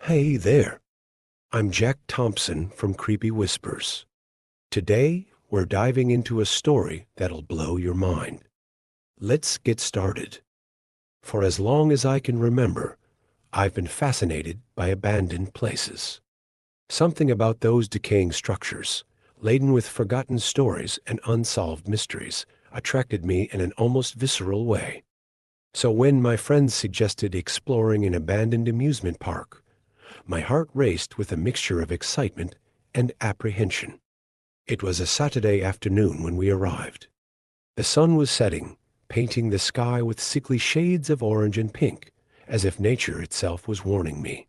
Hey there, I'm Jack Thompson from Creepy Whispers. Today, we're diving into a story that'll blow your mind. Let's get started. For as long as I can remember, I've been fascinated by abandoned places. Something about those decaying structures, laden with forgotten stories and unsolved mysteries, attracted me in an almost visceral way. So when my friends suggested exploring an abandoned amusement park, my heart raced with a mixture of excitement and apprehension. It was a Saturday afternoon when we arrived. The sun was setting, painting the sky with sickly shades of orange and pink, as if nature itself was warning me.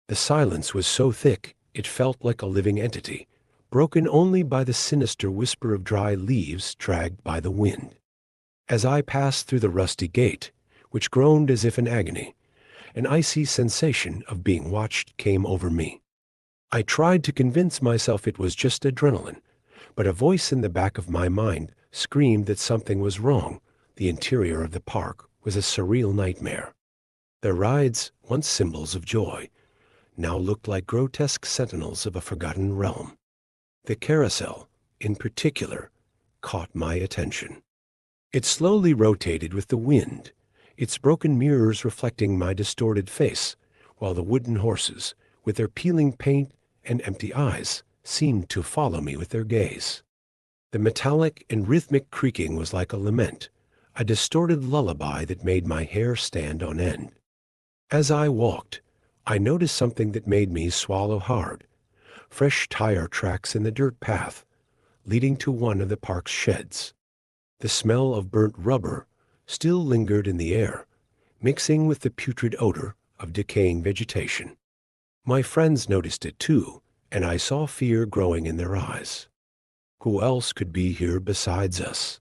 The silence was so thick it felt like a living entity, broken only by the sinister whisper of dry leaves dragged by the wind. As I passed through the rusty gate, which groaned as if in agony, an icy sensation of being watched came over me. I tried to convince myself it was just adrenaline, but a voice in the back of my mind screamed that something was wrong. The interior of the park was a surreal nightmare. The rides, once symbols of joy, now looked like grotesque sentinels of a forgotten realm. The carousel, in particular, caught my attention. It slowly rotated with the wind, its broken mirrors reflecting my distorted face, while the wooden horses, with their peeling paint and empty eyes, seemed to follow me with their gaze. The metallic and rhythmic creaking was like a lament, a distorted lullaby that made my hair stand on end. As I walked, I noticed something that made me swallow hard: fresh tire tracks in the dirt path, leading to one of the park's sheds. The smell of burnt rubber still lingered in the air, mixing with the putrid odor of decaying vegetation. My friends noticed it too, and I saw fear growing in their eyes. Who else could be here besides us?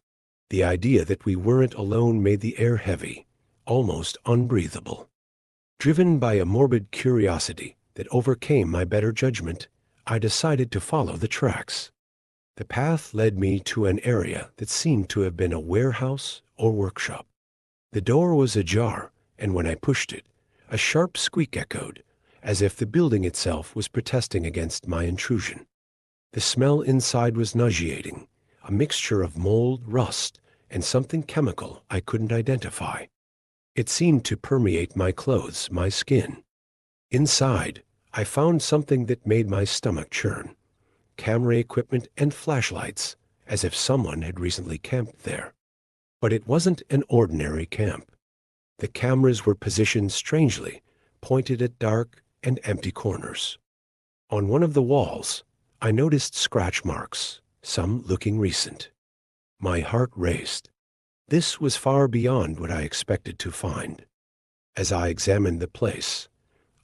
The idea that we weren't alone made the air heavy, almost unbreathable. Driven by a morbid curiosity that overcame my better judgment, I decided to follow the tracks. The path led me to an area that seemed to have been a warehouse or workshop. The door was ajar, and when I pushed it, a sharp squeak echoed, as if the building itself was protesting against my intrusion. The smell inside was nauseating, a mixture of mold, rust, and something chemical I couldn't identify. It seemed to permeate my clothes, my skin. Inside, I found something that made my stomach churn: camera equipment and flashlights, as if someone had recently camped there. But it wasn't an ordinary camp. The cameras were positioned strangely, pointed at dark and empty corners. On one of the walls, I noticed scratch marks, some looking recent. My heart raced. This was far beyond what I expected to find. As I examined the place,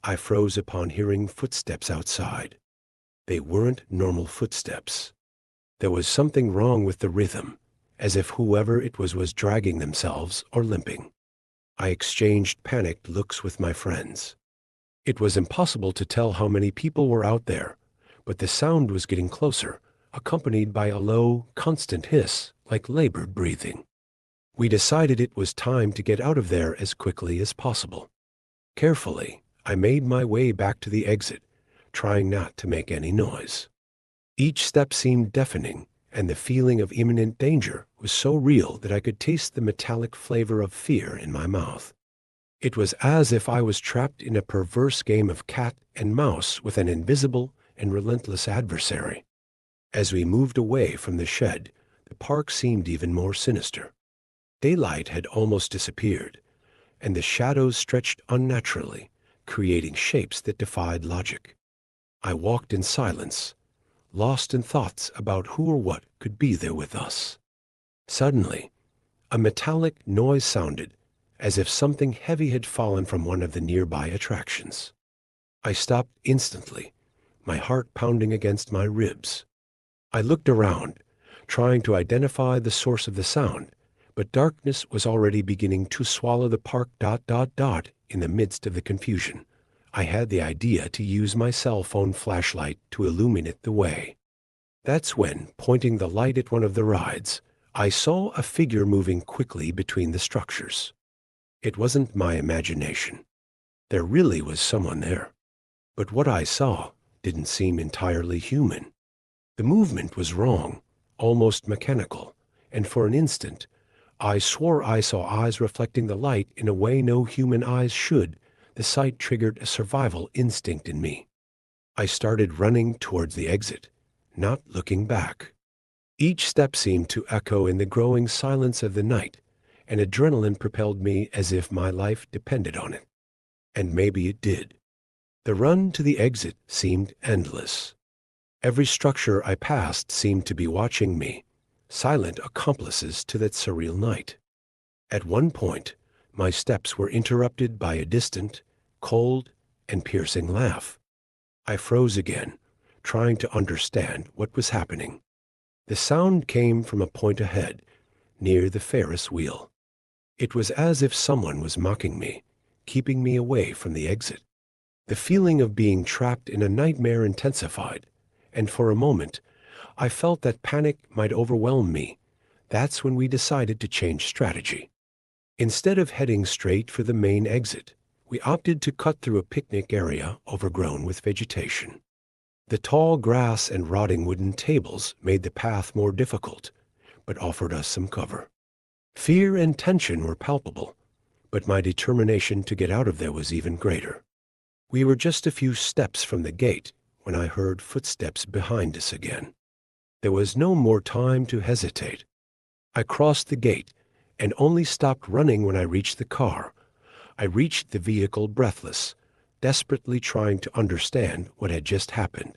I froze upon hearing footsteps outside. They weren't normal footsteps. There was something wrong with the rhythm, as if whoever it was dragging themselves or limping. I exchanged panicked looks with my friends. It was impossible to tell how many people were out there, but the sound was getting closer, accompanied by a low, constant hiss, like labored breathing. We decided it was time to get out of there as quickly as possible. Carefully, I made my way back to the exit, trying not to make any noise. Each step seemed deafening, and the feeling of imminent danger was so real that I could taste the metallic flavor of fear in my mouth. It was as if I was trapped in a perverse game of cat and mouse with an invisible and relentless adversary. As we moved away from the shed, the park seemed even more sinister. Daylight had almost disappeared, and the shadows stretched unnaturally, creating shapes that defied logic. I walked in silence, lost in thoughts about who or what could be there with us. Suddenly, a metallic noise sounded, as if something heavy had fallen from one of the nearby attractions. I stopped instantly, my heart pounding against my ribs. I looked around, trying to identify the source of the sound, but darkness was already beginning to swallow the park. In the midst of the confusion, I had the idea to use my cell phone flashlight to illuminate the way. That's when, pointing the light at one of the rides, I saw a figure moving quickly between the structures. It wasn't my imagination. There really was someone there. But what I saw didn't seem entirely human. The movement was wrong, almost mechanical, and for an instant, I swore I saw eyes reflecting the light in a way no human eyes should. The sight triggered a survival instinct in me. I started running towards the exit, not looking back. Each step seemed to echo in the growing silence of the night, and adrenaline propelled me as if my life depended on it. And maybe it did. The run to the exit seemed endless. Every structure I passed seemed to be watching me, silent accomplices to that surreal night. At one point, my steps were interrupted by a distant, cold, and piercing laugh. I froze again, trying to understand what was happening. The sound came from a point ahead, near the Ferris wheel. It was as if someone was mocking me, keeping me away from the exit. The feeling of being trapped in a nightmare intensified, and for a moment, I felt that panic might overwhelm me. That's when we decided to change strategy. Instead of heading straight for the main exit, we opted to cut through a picnic area overgrown with vegetation. The tall grass and rotting wooden tables made the path more difficult, but offered us some cover. Fear and tension were palpable, but my determination to get out of there was even greater. We were just a few steps from the gate when I heard footsteps behind us again. There was no more time to hesitate. I crossed the gate and only stopped running when I reached the car. I reached the vehicle breathless, desperately trying to understand what had just happened.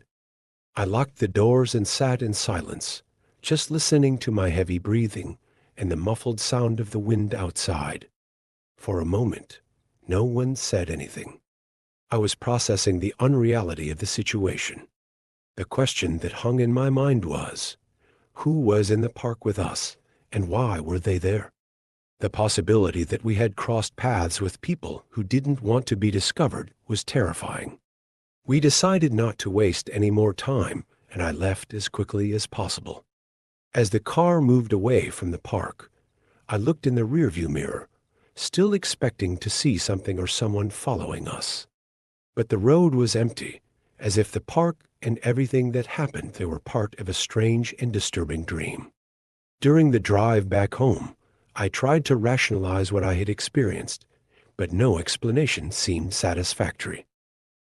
I locked the doors and sat in silence, just listening to my heavy breathing and the muffled sound of the wind outside. For a moment, no one said anything. I was processing the unreality of the situation. The question that hung in my mind was, who was in the park with us, and why were they there? The possibility that we had crossed paths with people who didn't want to be discovered was terrifying. We decided not to waste any more time, and I left as quickly as possible. As the car moved away from the park, I looked in the rearview mirror, still expecting to see something or someone following us. But the road was empty, as if the park and everything that happened there were part of a strange and disturbing dream. During the drive back home, I tried to rationalize what I had experienced, but no explanation seemed satisfactory.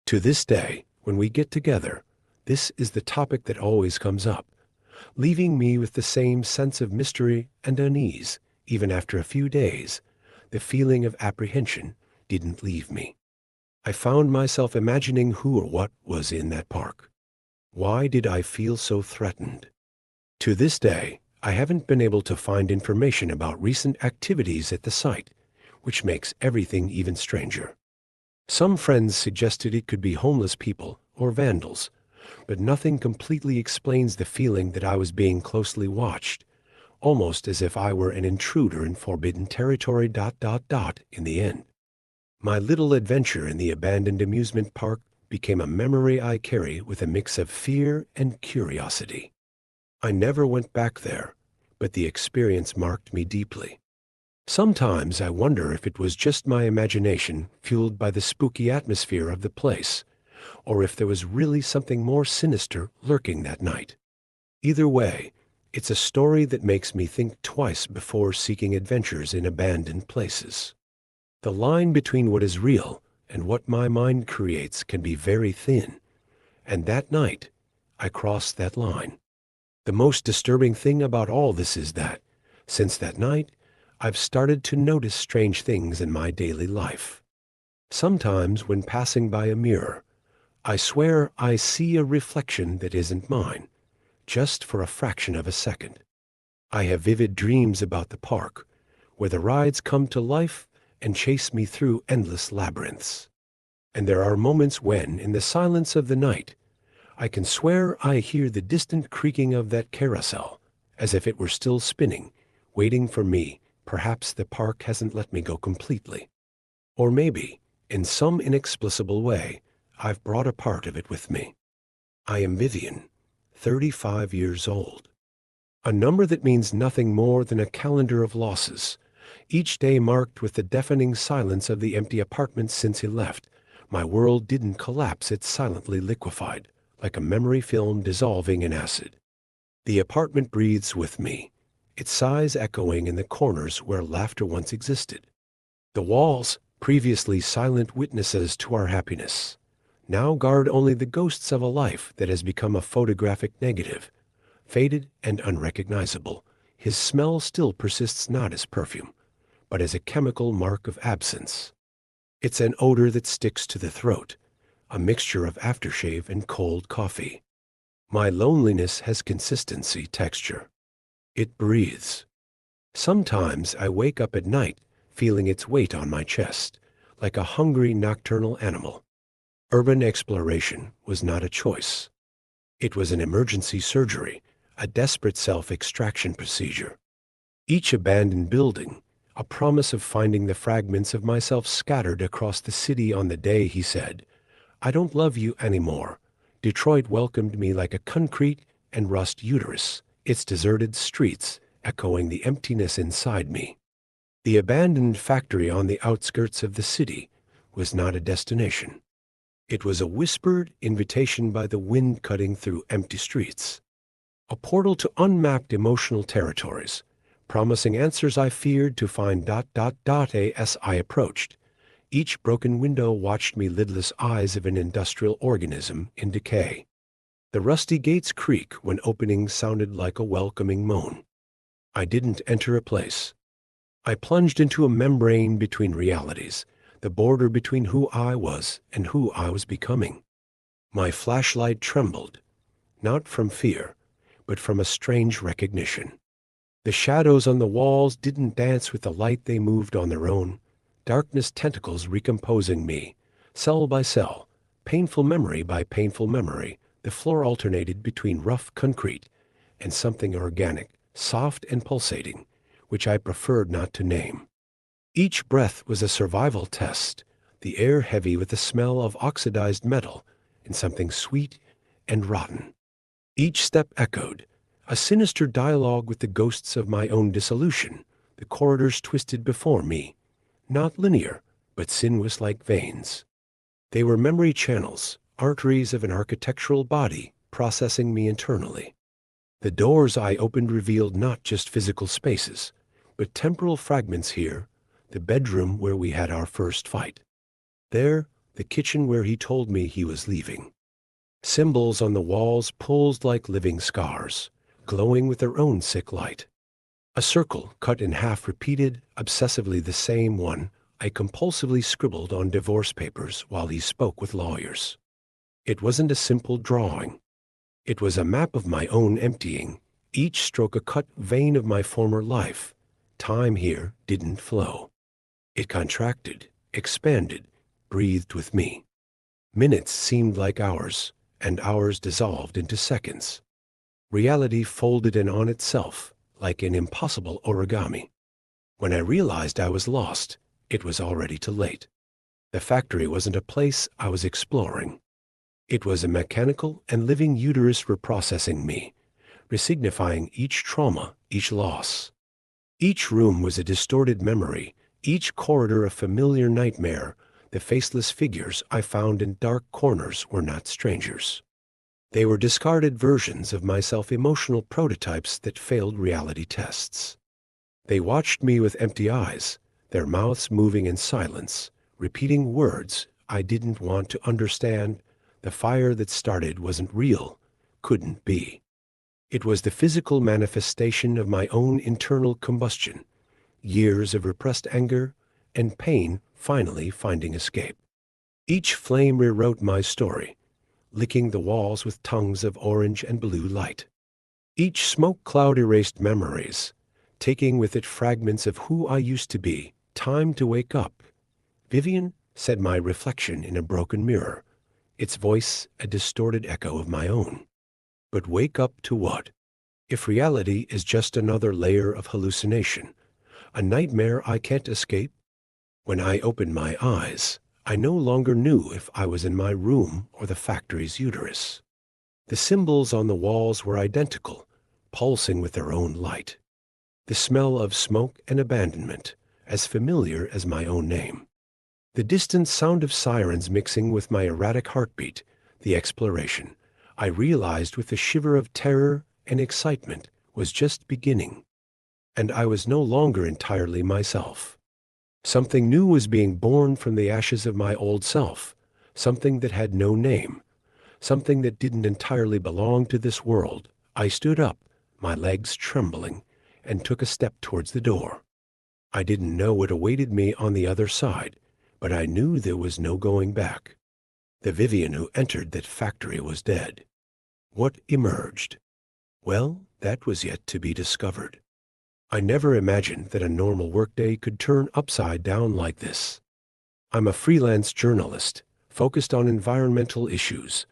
To this day, when we get together, this is the topic that always comes up, leaving me with the same sense of mystery and unease. Even after a few days, the feeling of apprehension didn't leave me. I found myself imagining who or what was in that park. Why did I feel so threatened? To this day, I haven't been able to find information about recent activities at the site, which makes everything even stranger. Some friends suggested it could be homeless people or vandals, but nothing completely explains the feeling that I was being closely watched, almost as if I were an intruder in forbidden territory. In the end, my little adventure in the abandoned amusement park became a memory I carry with a mix of fear and curiosity. I never went back there, but the experience marked me deeply. Sometimes I wonder if it was just my imagination fueled by the spooky atmosphere of the place, or if there was really something more sinister lurking that night. Either way, it's a story that makes me think twice before seeking adventures in abandoned places. The line between what is real and what my mind creates can be very thin, and that night, I crossed that line. The most disturbing thing about all this is that, since that night, I've started to notice strange things in my daily life. Sometimes when passing by a mirror, I swear I see a reflection that isn't mine, just for a fraction of a second. I have vivid dreams about the park, where the rides come to life and chase me through endless labyrinths. And there are moments when, in the silence of the night, I can swear I hear the distant creaking of that carousel, as if it were still spinning, waiting for me. Perhaps the park hasn't let me go completely. Or maybe, in some inexplicable way, I've brought a part of it with me. I am Vivian, 35 years old. A number that means nothing more than a calendar of losses, each day marked with the deafening silence of the empty apartment since he left, My world didn't collapse, it silently liquefied, like a memory film dissolving in acid. The apartment breathes with me, its sighs echoing in the corners where laughter once existed. The walls, previously silent witnesses to our happiness, now guard only the ghosts of a life that has become a photographic negative, faded and unrecognizable. His smell still persists not as perfume, but as a chemical mark of absence. It's an odor that sticks to the throat, a mixture of aftershave and cold coffee. My loneliness has consistency, texture. It breathes. Sometimes I wake up at night feeling its weight on my chest, like a hungry nocturnal animal. Urban exploration was not a choice. It was an emergency surgery, a desperate self-extraction procedure. Each abandoned building, a promise of finding the fragments of myself scattered across the city on the day he said, "I don't love you anymore." Detroit welcomed me like a concrete and rust uterus, its deserted streets echoing the emptiness inside me. The abandoned factory on the outskirts of the city was not a destination. It was a whispered invitation by the wind cutting through empty streets. A portal to unmapped emotional territories, promising answers I feared to find. As I approached, each broken window watched me lidless eyes of an industrial organism in decay. The rusty gates creak when openings sounded like a welcoming moan. I didn't enter a place. I plunged into a membrane between realities, the border between who I was and who I was becoming. My flashlight trembled, not from fear, but from a strange recognition. The shadows on the walls didn't dance with the light, they moved on their own, darkness tentacles recomposing me, cell by cell, painful memory by painful memory. The floor alternated between rough concrete and something organic, soft and pulsating, which I preferred not to name. Each breath was a survival test, the air heavy with the smell of oxidized metal and something sweet and rotten. Each step echoed, a sinister dialogue with the ghosts of my own dissolution. The corridors twisted before me, not linear, but sinuous like veins. They were memory channels, arteries of an architectural body processing me internally. The doors I opened revealed not just physical spaces, but temporal fragments. Here, the bedroom where we had our first fight. There, the kitchen where he told me he was leaving. Symbols on the walls pulsed like living scars, glowing with their own sick light. A circle cut in half repeated, obsessively the same one I compulsively scribbled on divorce papers while he spoke with lawyers. It wasn't a simple drawing. It was a map of my own emptying, each stroke a cut vein of my former life. Time here didn't flow. It contracted, expanded, breathed with me. Minutes seemed like hours, and hours dissolved into seconds. Reality folded in on itself, like an impossible origami. When I realized I was lost, it was already too late. The factory wasn't a place I was exploring. It was a mechanical and living uterus reprocessing me, resignifying each trauma, each loss. Each room was a distorted memory, each corridor a familiar nightmare. The faceless figures I found in dark corners were not strangers. They were discarded versions of myself, emotional prototypes that failed reality tests. They watched me with empty eyes, their mouths moving in silence, repeating words I didn't want to understand. The fire that started wasn't real, couldn't be. It was the physical manifestation of my own internal combustion, years of repressed anger and pain finally finding escape. Each flame rewrote my story, licking the walls with tongues of orange and blue light. Each smoke cloud erased memories, taking with it fragments of who I used to be. Time to wake up, Vivian, said my reflection in a broken mirror, its voice a distorted echo of my own. But wake up to what? If reality is just another layer of hallucination, a nightmare I can't escape? When I opened my eyes, I no longer knew if I was in my room or the factory's uterus. The symbols on the walls were identical, pulsing with their own light. The smell of smoke and abandonment, as familiar as my own name. The distant sound of sirens mixing with my erratic heartbeat, the exploration, I realized with a shiver of terror and excitement, was just beginning. And I was no longer entirely myself. Something new was being born from the ashes of my old self, something that had no name, something that didn't entirely belong to this world. I stood up, my legs trembling, and took a step towards the door. I didn't know what awaited me on the other side, but I knew there was no going back. The Vivian who entered that factory was dead. What emerged? Well, that was yet to be discovered. I never imagined that a normal workday could turn upside down like this. I'm a freelance journalist, focused on environmental issues,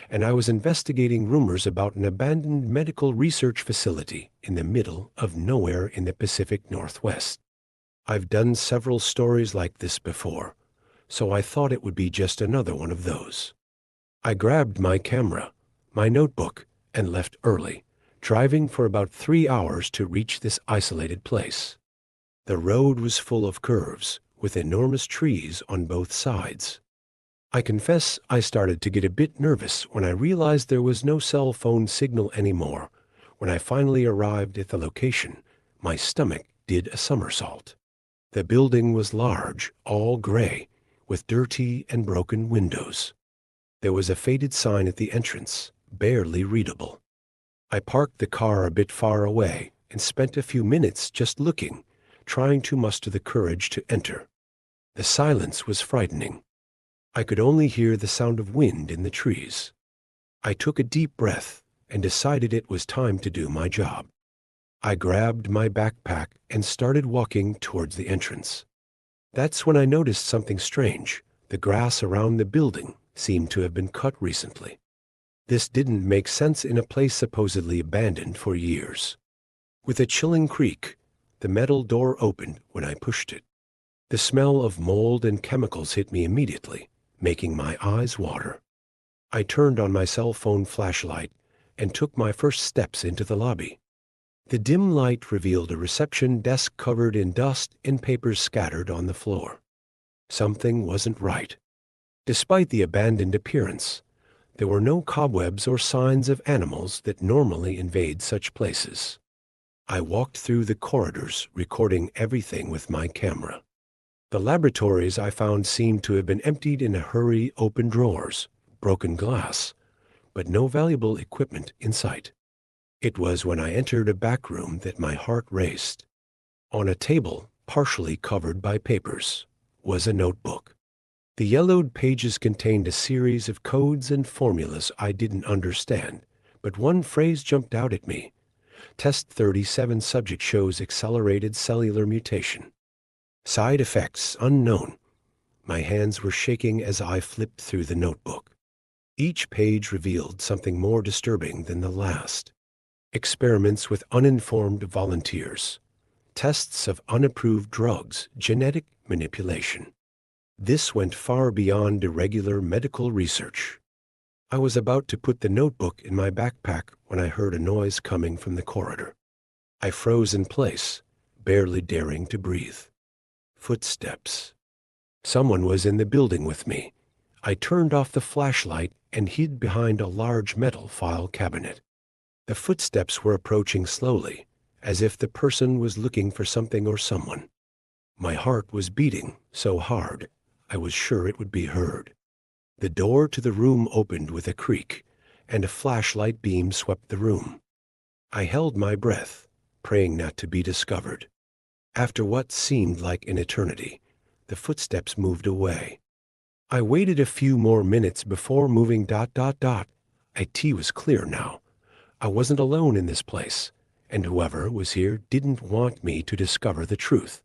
and I was investigating rumors about an abandoned medical research facility in the middle of nowhere in the Pacific Northwest. I've done several stories like this before, so I thought it would be just another one of those. I grabbed my camera, my notebook, and left early, driving for about 3 hours to reach this isolated place. The road was full of curves, with enormous trees on both sides. I confess I started to get a bit nervous when I realized there was no cell phone signal anymore. When I finally arrived at the location, my stomach did a somersault. The building was large, all gray, with dirty and broken windows. There was a faded sign at the entrance, barely readable. I parked the car a bit far away and spent a few minutes just looking, trying to muster the courage to enter. The silence was frightening. I could only hear the sound of wind in the trees. I took a deep breath and decided it was time to do my job. I grabbed my backpack and started walking towards the entrance. That's when I noticed something strange. The grass around the building seemed to have been cut recently. This didn't make sense in a place supposedly abandoned for years. With a chilling creak, the metal door opened when I pushed it. The smell of mold and chemicals hit me immediately, making my eyes water. I turned on my cell phone flashlight and took my first steps into the lobby. The dim light revealed a reception desk covered in dust and papers scattered on the floor. Something wasn't right. Despite the abandoned appearance, there were no cobwebs or signs of animals that normally invade such places. I walked through the corridors, recording everything with my camera. The laboratories I found seemed to have been emptied in a hurry, open drawers, broken glass, but no valuable equipment in sight. It was when I entered a back room that my heart raced. On a table, partially covered by papers, was a notebook. The yellowed pages contained a series of codes and formulas I didn't understand, but one phrase jumped out at me. Test 37 subject shows accelerated cellular mutation. Side effects unknown. My hands were shaking as I flipped through the notebook. Each page revealed something more disturbing than the last. Experiments with uninformed volunteers. Tests of unapproved drugs, genetic manipulation. This went far beyond irregular medical research. I was about to put the notebook in my backpack when I heard a noise coming from the corridor. I froze in place, barely daring to breathe. Footsteps. Someone was in the building with me. I turned off the flashlight and hid behind a large metal file cabinet. The footsteps were approaching slowly, as if the person was looking for something or someone. My heart was beating so hard, I was sure it would be heard. The door to the room opened with a creak, and a flashlight beam swept the room. I held my breath, praying not to be discovered. After what seemed like an eternity, the footsteps moved away. I waited a few more minutes before moving. It was clear now. I wasn't alone in this place, and whoever was here didn't want me to discover the truth.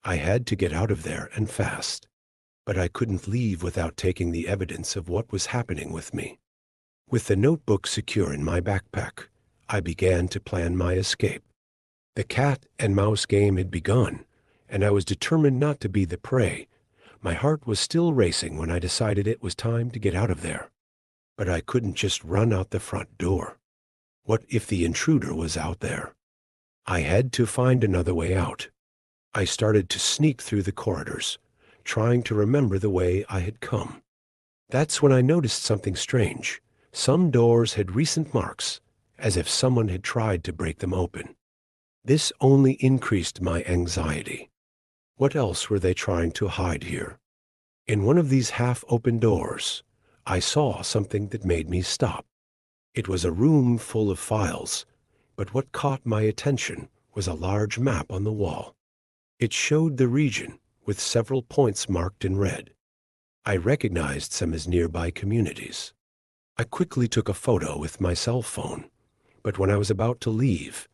I had to get out of there and fast. But I couldn't leave without taking the evidence of what was happening with me. With the notebook secure in my backpack, I began to plan my escape. The cat and mouse game had begun, and I was determined not to be the prey. My heart was still racing when I decided it was time to get out of there. But I couldn't just run out the front door. What if the intruder was out there? I had to find another way out. I started to sneak through the corridors, trying to remember the way I had come. That's when I noticed something strange. Some doors had recent marks, as if someone had tried to break them open. This only increased my anxiety. What else were they trying to hide here? In one of these half-open doors, I saw something that made me stop. It was a room full of files, but what caught my attention was a large map on the wall. It showed the region, with several points marked in red. I recognized some as nearby communities. I quickly took a photo with my cell phone, but when I was about to leave,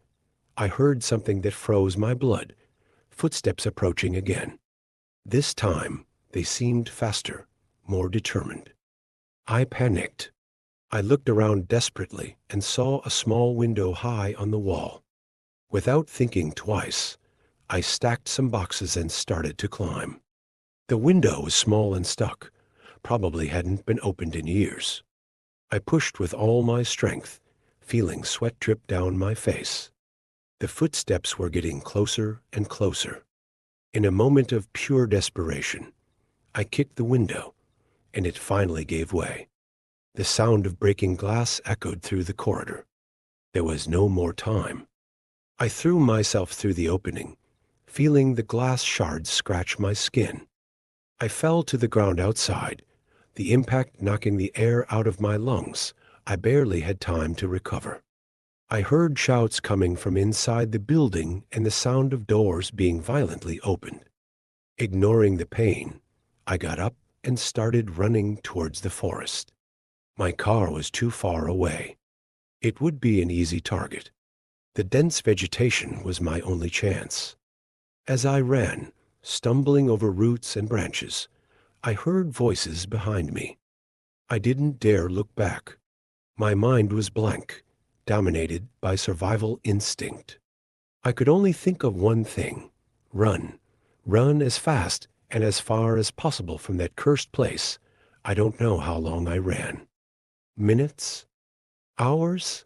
I heard something that froze my blood, footsteps approaching again. This time, they seemed faster, more determined. I panicked. I looked around desperately and saw a small window high on the wall. Without thinking twice, I stacked some boxes and started to climb. The window was small and stuck, probably hadn't been opened in years. I pushed with all my strength, feeling sweat drip down my face. The footsteps were getting closer and closer. In a moment of pure desperation, I kicked the window, and it finally gave way. The sound of breaking glass echoed through the corridor. There was no more time. I threw myself through the opening, feeling the glass shards scratch my skin. I fell to the ground outside, the impact knocking the air out of my lungs. I barely had time to recover. I heard shouts coming from inside the building and the sound of doors being violently opened. Ignoring the pain, I got up and started running towards the forest. My car was too far away. It would be an easy target. The dense vegetation was my only chance. As I ran, stumbling over roots and branches, I heard voices behind me. I didn't dare look back. My mind was blank, dominated by survival instinct. I could only think of one thing: run. Run as fast and as far as possible from that cursed place. I don't know how long I ran. Minutes? Hours?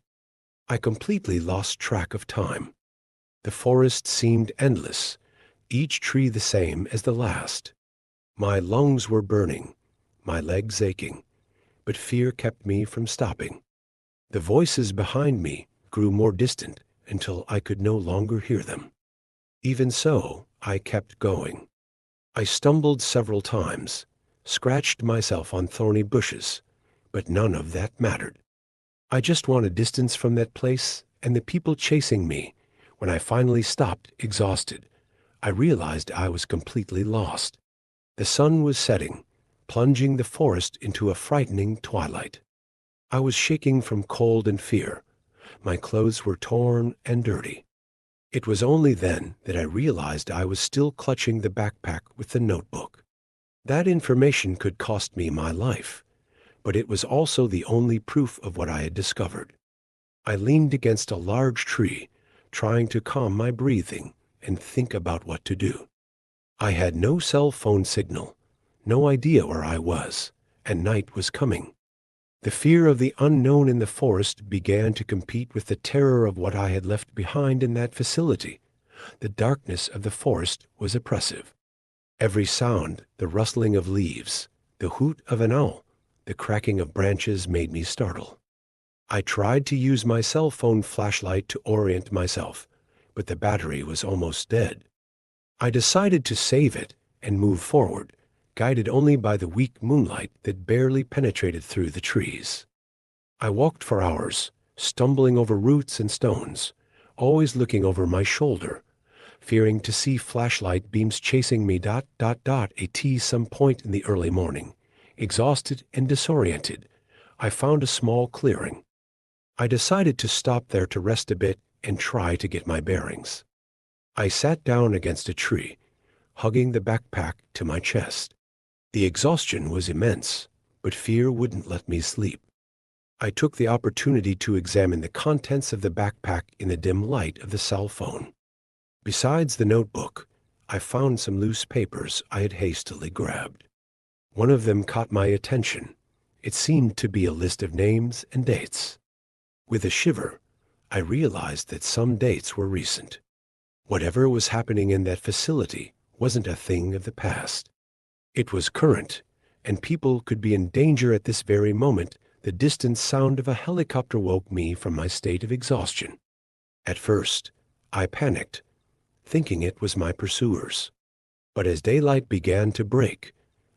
I completely lost track of time. The forest seemed endless, each tree the same as the last. My lungs were burning, my legs aching, but fear kept me from stopping. The voices behind me grew more distant until I could no longer hear them. Even so, I kept going. I stumbled several times, scratched myself on thorny bushes, but none of that mattered. I just wanted distance from that place and the people chasing me. When I finally stopped, exhausted, I realized I was completely lost. The sun was setting, plunging the forest into a frightening twilight. I was shaking from cold and fear. My clothes were torn and dirty. It was only then that I realized I was still clutching the backpack with the notebook. That information could cost me my life, but it was also the only proof of what I had discovered. I leaned against a large tree, trying to calm my breathing and think about what to do. I had no cell phone signal, no idea where I was, and night was coming. The fear of the unknown in the forest began to compete with the terror of what I had left behind in that facility. The darkness of the forest was oppressive. Every sound, the rustling of leaves, the hoot of an owl, the cracking of branches made me startle. I tried to use my cell phone flashlight to orient myself, but the battery was almost dead. I decided to save it and move forward, guided only by the weak moonlight that barely penetrated through the trees. I walked for hours, stumbling over roots and stones, always looking over my shoulder, fearing to see flashlight beams chasing me. At some point in the early morning, exhausted and disoriented, I found a small clearing. I decided to stop there to rest a bit and try to get my bearings. I sat down against a tree, hugging the backpack to my chest. The exhaustion was immense, but fear wouldn't let me sleep. I took the opportunity to examine the contents of the backpack in the dim light of the cell phone. Besides the notebook, I found some loose papers I had hastily grabbed. One of them caught my attention. It seemed to be a list of names and dates. With a shiver, I realized that some dates were recent. Whatever was happening in that facility wasn't a thing of the past. It was current, and people could be in danger at this very moment. The distant sound of a helicopter woke me from my state of exhaustion. At first, I panicked, thinking it was my pursuers. But as daylight began to break,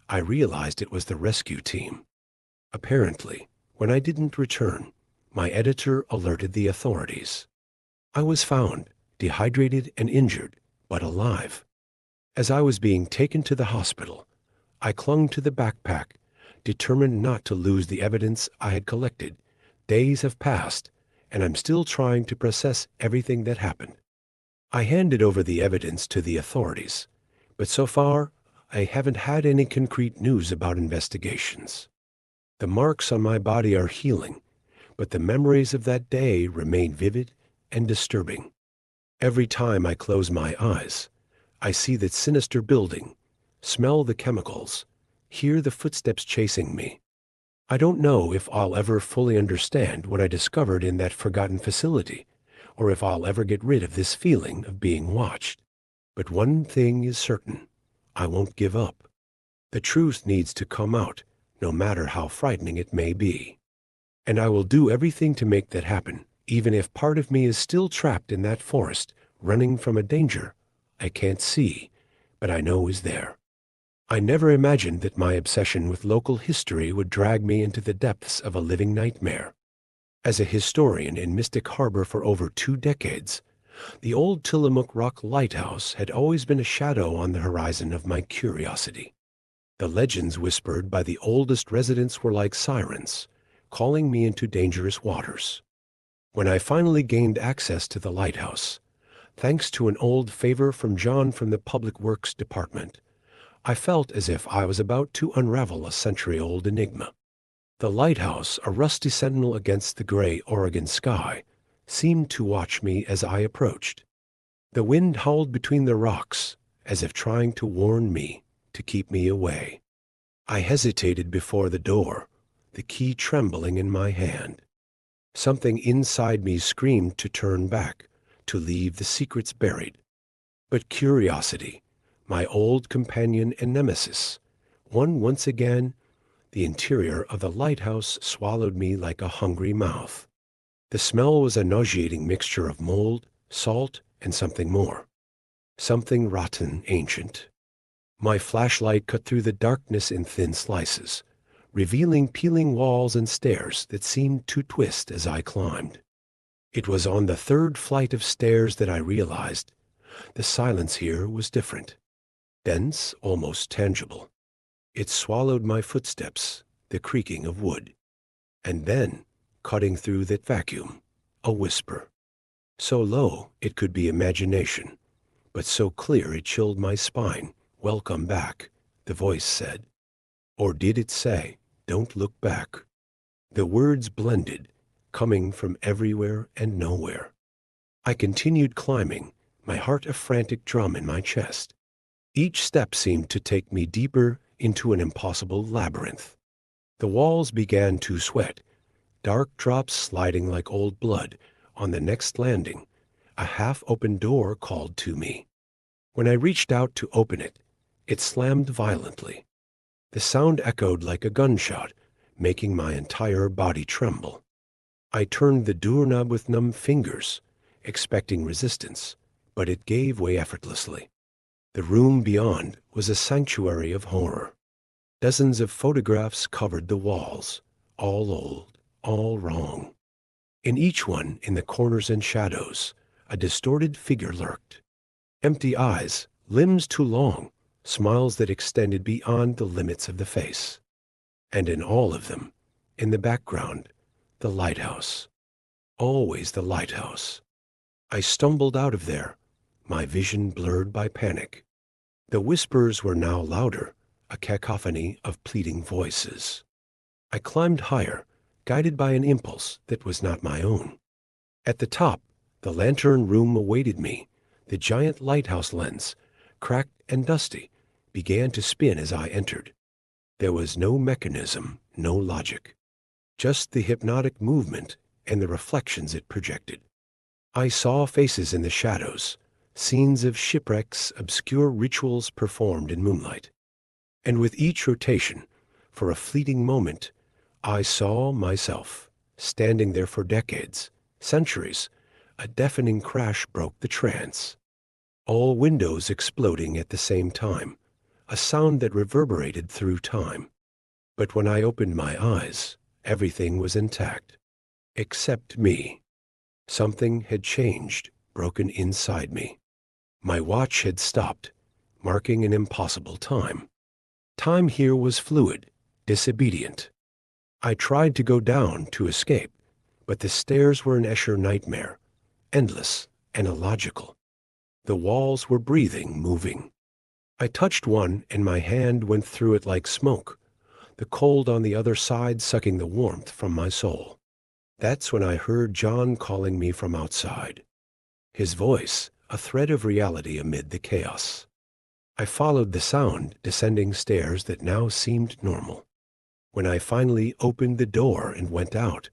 I realized it was the rescue team. Apparently, when I didn't return, my editor alerted the authorities. I was found, dehydrated and injured, but alive. As I was being taken to the hospital, I clung to the backpack, determined not to lose the evidence I had collected. Days have passed, and I'm still trying to process everything that happened. I handed over the evidence to the authorities, but so far, I haven't had any concrete news about investigations. The marks on my body are healing, but the memories of that day remain vivid and disturbing. Every time I close my eyes, I see that sinister building, smell the chemicals, hear the footsteps chasing me. I don't know if I'll ever fully understand what I discovered in that forgotten facility, or if I'll ever get rid of this feeling of being watched. But one thing is certain, I won't give up. The truth needs to come out, no matter how frightening it may be. And I will do everything to make that happen, even if part of me is still trapped in that forest, running from a danger I can't see, but I know is there. I never imagined that my obsession with local history would drag me into the depths of a living nightmare. As a historian in Mystic Harbor for over 2 decades, the old Tillamook Rock Lighthouse had always been a shadow on the horizon of my curiosity. The legends whispered by the oldest residents were like sirens, calling me into dangerous waters. When I finally gained access to the lighthouse, thanks to an old favor from John from the Public Works Department, I felt as if I was about to unravel a century-old enigma. The lighthouse, a rusty sentinel against the gray Oregon sky, seemed to watch me as I approached. The wind howled between the rocks, as if trying to warn me to keep me away. I hesitated before the door, the key trembling in my hand. Something inside me screamed to turn back, to leave the secrets buried. But curiosity, my old companion and nemesis, won once again. The interior of the lighthouse swallowed me like a hungry mouth. The smell was a nauseating mixture of mold, salt, and something more. Something rotten, ancient. My flashlight cut through the darkness in thin slices, revealing peeling walls and stairs that seemed to twist as I climbed. It was on the 3rd flight of stairs that I realized the silence here was different. Dense, almost tangible. It swallowed my footsteps, the creaking of wood. And then, cutting through that vacuum, a whisper. So low it could be imagination, but so clear it chilled my spine. "Welcome back," the voice said. Or did it say, "Don't look back"? The words blended, coming from everywhere and nowhere. I continued climbing, my heart a frantic drum in my chest. Each step seemed to take me deeper into an impossible labyrinth. The walls began to sweat, dark drops sliding like old blood. On the next landing, a half-open door called to me. When I reached out to open it, it slammed violently. The sound echoed like a gunshot, making my entire body tremble. I turned the doorknob with numb fingers, expecting resistance, but it gave way effortlessly. The room beyond was a sanctuary of horror. Dozens of photographs covered the walls, all old, all wrong. In each one, in the corners and shadows, a distorted figure lurked. Empty eyes, limbs too long, smiles that extended beyond the limits of the face. And in all of them, in the background, the lighthouse. Always the lighthouse. I stumbled out of there, my vision blurred by panic. The whispers were now louder, a cacophony of pleading voices. I climbed higher, guided by an impulse that was not my own. At the top, the lantern room awaited me. The giant lighthouse lens, cracked and dusty, began to spin as I entered. There was no mechanism, no logic, just the hypnotic movement and the reflections it projected. I saw faces in the shadows, scenes of shipwrecks, obscure rituals performed in moonlight. And with each rotation, for a fleeting moment, I saw myself, standing there for decades, centuries. A deafening crash broke the trance. All windows exploding at the same time, a sound that reverberated through time. But when I opened my eyes, everything was intact. Except me. Something had changed, broken inside me. My watch had stopped, marking an impossible time. Time here was fluid, disobedient. I tried to go down to escape, but the stairs were an Escher nightmare, endless and illogical. The walls were breathing, moving. I touched one, and my hand went through it like smoke, the cold on the other side sucking the warmth from my soul. That's when I heard John calling me from outside. His voice, a thread of reality amid the chaos. I followed the sound, descending stairs that now seemed normal. When I finally opened the door and went out,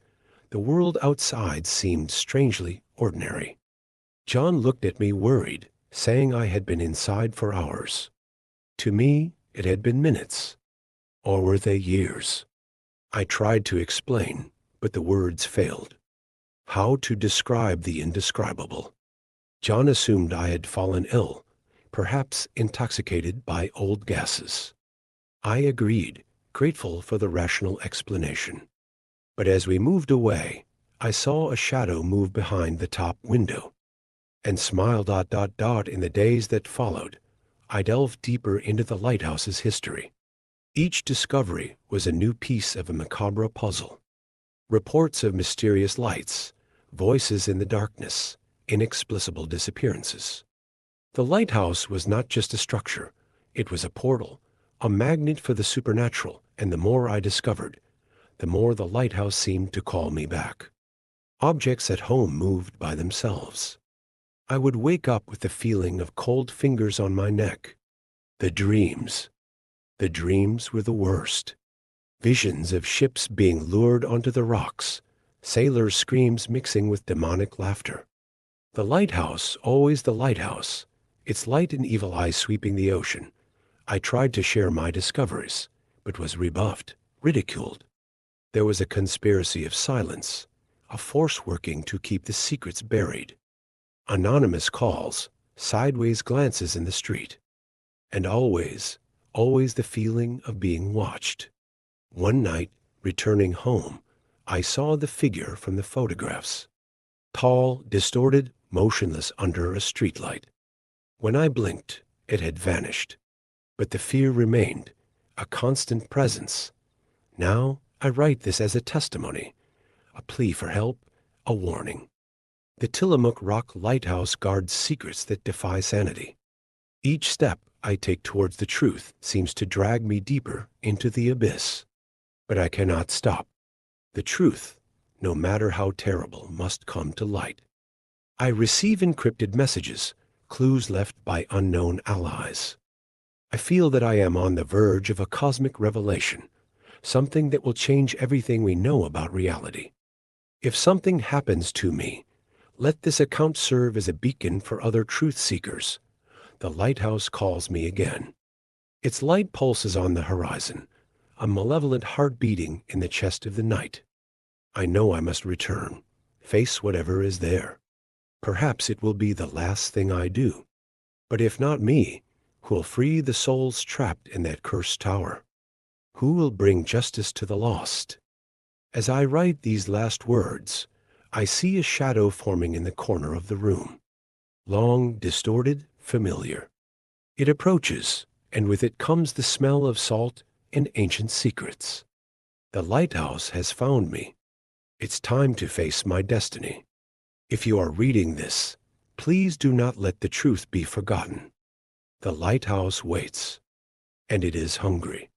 the world outside seemed strangely ordinary. John looked at me worried, saying I had been inside for hours. To me, it had been minutes. Or were they years? I tried to explain, but the words failed. How to describe the indescribable? John assumed I had fallen ill, perhaps intoxicated by old gases. I agreed, grateful for the rational explanation. But as we moved away, I saw a shadow move behind the top window. And smiled. In the days that followed, I delved deeper into the lighthouse's history. Each discovery was a new piece of a macabre puzzle. Reports of mysterious lights, voices in the darkness, inexplicable disappearances. The lighthouse was not just a structure, it was a portal, a magnet for the supernatural, and the more I discovered, the more the lighthouse seemed to call me back. Objects at home moved by themselves. I would wake up with the feeling of cold fingers on my neck. The dreams were the worst. Visions of ships being lured onto the rocks, sailors' screams mixing with demonic laughter. The lighthouse, always the lighthouse, its light and evil eye sweeping the ocean. I tried to share my discoveries, but was rebuffed, ridiculed. There was a conspiracy of silence, a force working to keep the secrets buried. Anonymous calls, sideways glances in the street. And always the feeling of being watched. One night, returning home, I saw the figure from the photographs. Tall, distorted, motionless under a streetlight. When I blinked, it had vanished. But the fear remained, a constant presence. Now I write this as a testimony, a plea for help, a warning. The Tillamook Rock Lighthouse guards secrets that defy sanity. Each step I take towards the truth seems to drag me deeper into the abyss. But I cannot stop. The truth, no matter how terrible, must come to light. I receive encrypted messages, clues left by unknown allies. I feel that I am on the verge of a cosmic revelation, something that will change everything we know about reality. If something happens to me, let this account serve as a beacon for other truth seekers. The lighthouse calls me again. Its light pulses on the horizon, a malevolent heart beating in the chest of the night. I know I must return, face whatever is there. Perhaps it will be the last thing I do. But if not me, who'll free the souls trapped in that cursed tower? Who will bring justice to the lost? As I write these last words, I see a shadow forming in the corner of the room. Long, distorted, familiar. It approaches, and with it comes the smell of salt and ancient secrets. The lighthouse has found me. It's time to face my destiny. If you are reading this, please do not let the truth be forgotten. The lighthouse waits, and it is hungry.